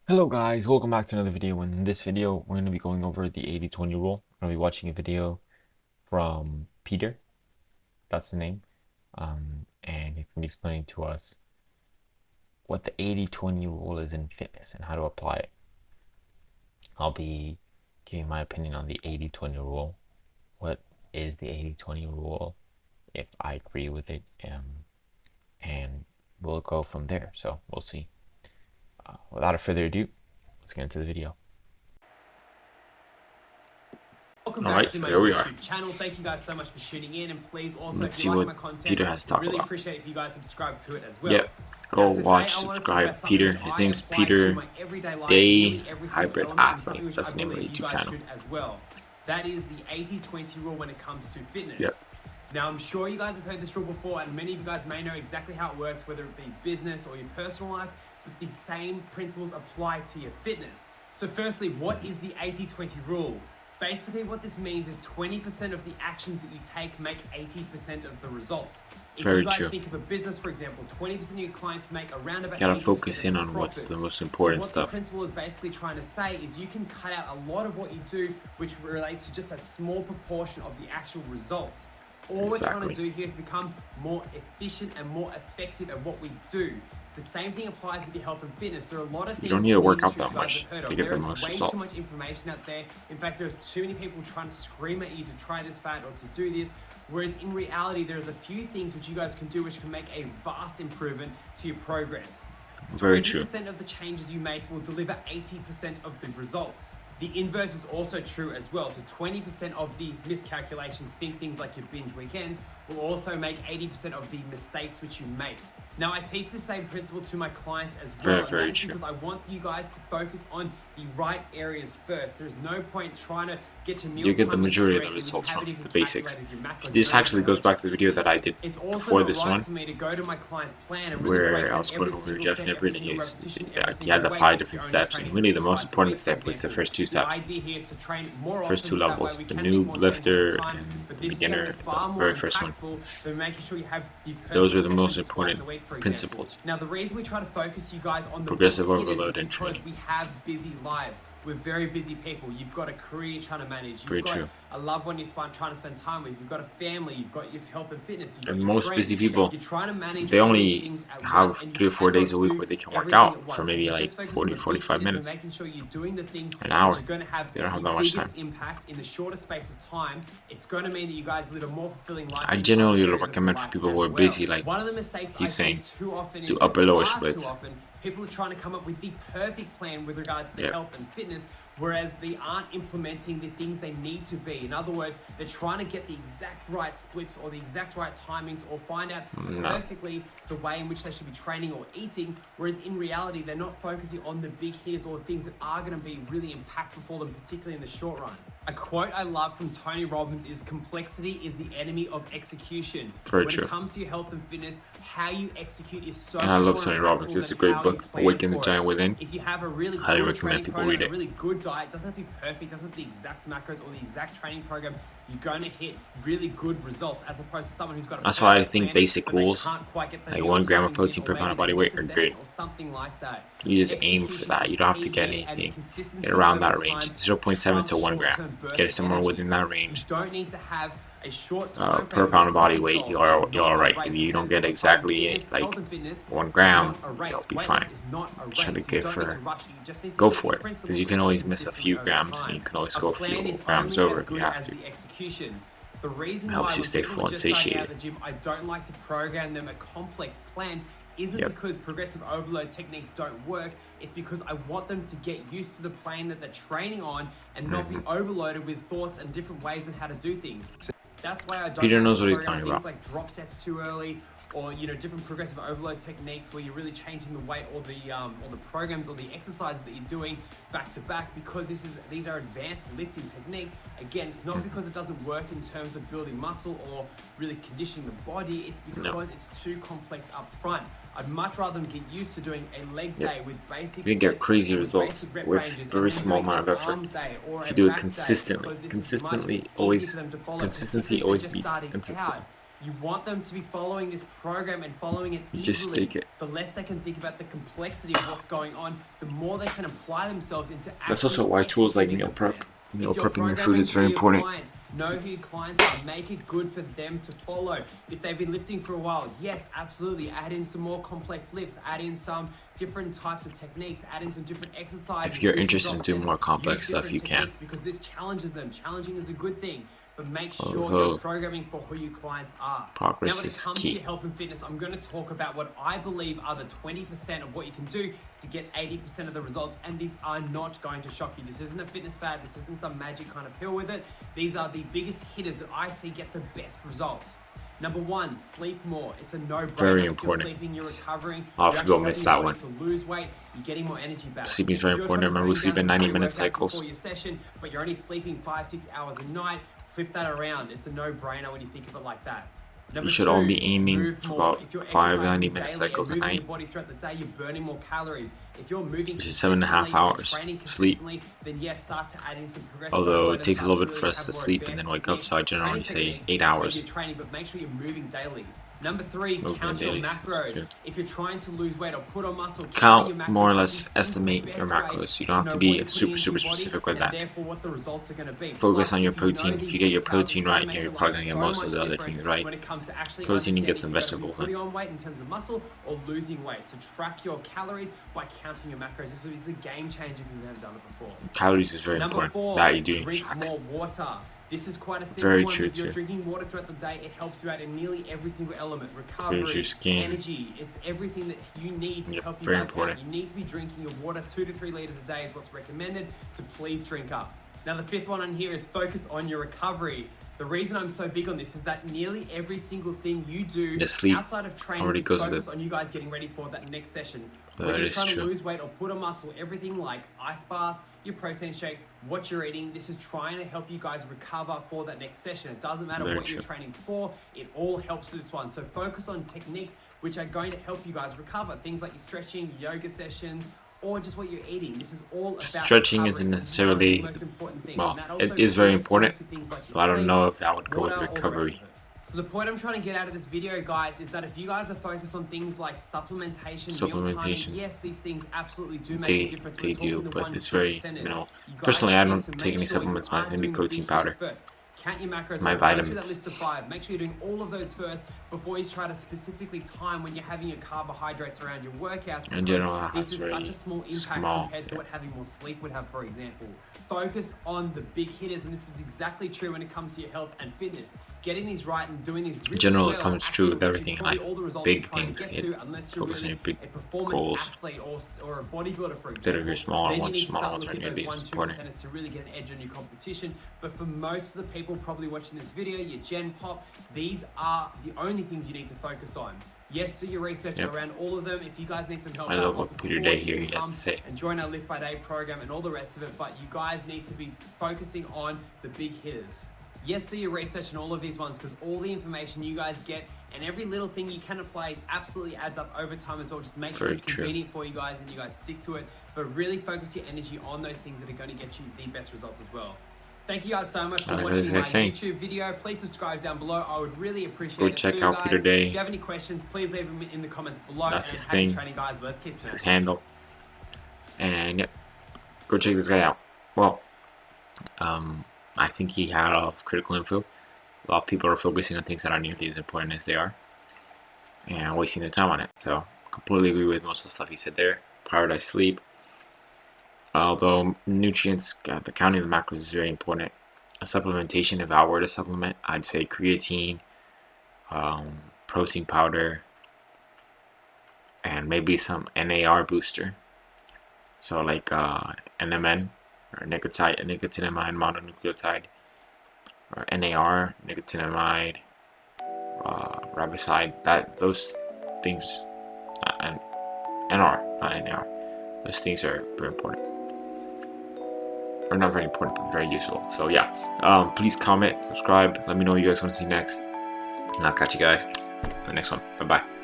Hello guys, welcome back to another video. In this video, we're going to be going over the 80-20 rule. We're going to be watching a video from Peter, that's the name, and he's going to be explaining to us what the 80-20 rule is in fitness and how to apply it. I'll be giving my opinion on the 80-20 rule. What is the 80-20 rule, if I agree with it, and we'll go from there, so we'll see. Without further ado, let's get into the video. Welcome back to my YouTube channel. Thank you guys so much for tuning in, and please also Let's see what my content, Peter has to talk really about. appreciate if you guys subscribe to it as well. Yep, go watch, subscribe. Peter, his name's Peter, Day Hybrid Athlete. That's the name of the YouTube channel. As well. That is the 80-20 rule when it comes to fitness. Yep. Now, I'm sure you guys have heard this rule before, and many of you guys may know exactly how it works, whether it be business or your personal life, but the same principles apply to your fitness. So firstly, what is the 80-20 rule? Basically, what this means is 20% of the actions that you take make 80% of the results. If Very you guys true. think of a business, for example, 20% of your clients make around about Gotta 80% focus in of on the what's the profits. most important So what stuff. the principle is basically trying to say is you can cut out a lot of what you do, which relates to just a small proportion of the actual results. All we're trying to do here is become more efficient and more effective at what we do. The same thing applies with your health and fitness. There are a lot of things You don't need to work out you that guys much have heard of. to get the There is most way results. too much information out there. In fact, there's too many people trying to scream at you to try this fad or to do this. Whereas in reality, there's a few things which you guys can do which can make a vast improvement to your progress. Very true. 20% of the changes you make will deliver 80% of the results. The inverse is also true as well. So 20% of the miscalculations, think things like your binge weekends, will also make 80% of the mistakes which you make. Now, I teach the same principle to my clients as well. Very true. Because I want you guys to focus on the right areas first. There's no point trying to get your meal. You get the majority of the results from the basics. This actually goes back to the video that I did before this one, where I was going over Jeff Nippert, and he had the 5 different steps, and really the most important step was the first 2 steps. First 2 levels, the noob, lifter, and the beginner, the very first one. Those are the most important principles. Now, the reason we try to focus you guys on the Progressive beginners overload is and because training. we have busy lives. We're very busy people. You've got a career you're trying to manage. You've got a loved one you're trying to spend time with. You've got a family. You've got your health and fitness. And most busy people, you're trying to manage they only have 3 or 4 days a week where they can work out for maybe like 40-45 minutes, an hour. They don't have that much time. Impact in the shortest space of time. It's going to mean that you guys live a more fulfilling life. I generally recommend for people who are busy, like one of the mistakes he's saying, too often do is upper-lower splits. People are trying to come up with the perfect plan with regards to health and fitness, whereas they aren't implementing the things they need to be. In other words, they're trying to get the exact right splits or the exact right timings or find out perfectly the way in which they should be training or eating, whereas in reality, they're not focusing on the big hitters or things that are going to be really impactful for them, particularly in the short run. A quote I love from Tony Robbins is, "Complexity is the enemy of execution." Very true. When it comes to your health and fitness, how you execute is so And I love Tony Robbins. It's a great book, Awaken the Giant Within. If you have a really Highly good recommend people program, read it. a really good diet, doesn't have to be perfect, doesn't have to be exact macros or the exact training program, you're going to hit really good results as opposed to someone who's got a That's why I think plan, basic but they rules, can't quite get the like meal 1 gram of timings protein in per or pound of maybe body weight, are 6% great. or something like that. You just aim for that. You don't have to get anything. Get around that range, 0.7 to 1 gram. Get it somewhere within that range. You don't need to have a short Per pound of body weight, you're alright. If you don't get exactly like 1 gram, you'll be fine. Try to go for it, because you can always miss a few grams, and you can always go a few grams over if you have to. The reason Helps why you stay full and satiated. the gym, I don't like to program them a complex plan isn't because progressive overload techniques don't work. It's because I want them to get used to the plane that they're training on and not be overloaded with thoughts and different ways on how to do things. That's why I don't Peter knows what he's program talking things about. like drop sets too early, or different progressive overload techniques where you're really changing the weight or the programs or the exercises that you're doing back to back, because these are advanced lifting techniques. Again, it's not because it doesn't work in terms of building muscle or really conditioning the body. It's because it's too complex up front. I'd much rather them get used to doing a leg day with basic. You can get crazy results with very small amount of effort if you do it consistently. Consistency always beats intensity. You want them to be following this program and following it easily. Just take it. The less they can think about the complexity of what's going on, the more they can apply themselves into. That's also why tools like meal prepping your food is very important. Know who your clients are, make it good for them to follow. If they've been lifting for a while, yes, absolutely, add in some more complex lifts, add in some different types of techniques, add in some different exercises. If you're interested in doing more complex stuff, you can. Because this challenges them. Challenging is a good thing. But make sure you're programming for who your clients are. Progress now, when it comes to your health and fitness, I'm going to talk about what I believe are the 20% of what you can do to get 80% of the results. And these are not going to shock you. This isn't a fitness fad. This isn't some magic kind of pill with it. These are the biggest hitters that I see get the best results. Number one, sleep more. It's a no-brainer. Very important. If you're sleeping, you're recovering. Oh, if you go miss that one. To lose weight, you're getting more energy back. Sleep is very important. Remember, we sleep in 90-minute cycles. Before your session, but you're only sleeping 5-6 hours a night. Flip that around. It's a no-brainer when you think of it like that. You should all be aiming for about 5 90-minute cycles a night. Your body throughout the day, you're burning more calories. If you're moving, which is 7.5 hours sleep. Then yes, start to add in some progressive. Although it takes a little bit for us to sleep and then wake up, so I generally say 8 hours. But make sure you're moving daily. Number three, count your macros. If you're trying to lose weight or put on muscle, count more or less, estimate your macros. You don't have to be super specific with that. Focus on your protein. If you get your protein right, you're probably gonna get most of the other things right. Protein, you get some vegetables. Putting on weight in terms of muscle or losing weight. So track your calories by counting your macros. This is a game changer if you've never done it before. Calories is very important. That you do drink track. More water. This is quite a simple very one. True If you're too. drinking water throughout the day, it helps you out in nearly every single element. Recovery, your skin. energy, it's everything that you need to help you very guys important. out. You need to be drinking your water 2 to 3 liters a day is what's recommended, so please drink up. Now the fifth one on here is focus on your recovery. The reason I'm so big on this is that nearly every single thing you do outside of training is focused on you guys getting ready for that next session. When you're trying to lose weight or put on muscle, everything like ice baths, your protein shakes, what you're eating, this is trying to help you guys recover for that next session. It doesn't matter what you're training for, it all helps with this one. So focus on techniques which are going to help you guys recover. Things like your stretching, yoga sessions, or just what you're eating. This is all about stretching isn't necessarily, well, it is very important, but I don't know if that would go with recovery. So the point I'm trying to get out of this video, guys, is that if you guys are focused on things like supplementation, yes, these things absolutely do make a difference. They do, but it's very minimal. Personally, I don't take any supplements, but maybe protein powder. Count your macros. My vitamins. That list of 5. Make sure you're doing all of those first before you try to specifically time when you're having your carbohydrates around your workouts. In general, this is such a small impact compared to what having more sleep would have, for example. Focus on the big hitters, and this is exactly true when it comes to your health and fitness. Getting these right and doing these really in general, well it comes true with everything in life. Big things hit. Focus on your big goals. Or a bodybuilder, for example. That are your smaller ones, smaller ones are nearly as important. To really get an edge on your competition. But for most of the people probably watching this video, your Gen Pop, these are the only things you need to focus on. Yes, do your research around all of them. If you guys need some help, I love what Peter Day here he has to say. And join our Lift by Day program and all the rest of it. But you guys need to be focusing on the big hitters. Yes, do your research on all of these ones, because all the information you guys get and every little thing you can apply absolutely adds up over time as well. Just make sure it's convenient for you guys and you guys stick to it. But really focus your energy on those things that are going to get you the best results as well. Thank you guys so much for watching my YouTube video. Please subscribe down below. I would really appreciate it. Go check out Peter Day. If you have any questions, please leave them in the comments below. That's his thing. Training, guys. Let's keep his handle. And yep, go check this guy out. Well, I think he had a lot of critical info. A lot of people are focusing on things that are nearly as important as they are, and wasting their time on it. So, completely agree with most of the stuff he said there. Prioritize sleep. Although nutrients, the counting of the macros is very important. A supplementation, if I were to supplement, I'd say creatine, protein powder, and maybe some NAR booster. So like NMN, or nicotinamide mononucleotide, or NAR, nicotinamide, riboside. Those things, and NR, not NAR. Those things are very important. Or not very important, but very useful. So yeah, please comment, subscribe, let me know what you guys want to see next, and I'll catch you guys in the next one. Bye bye.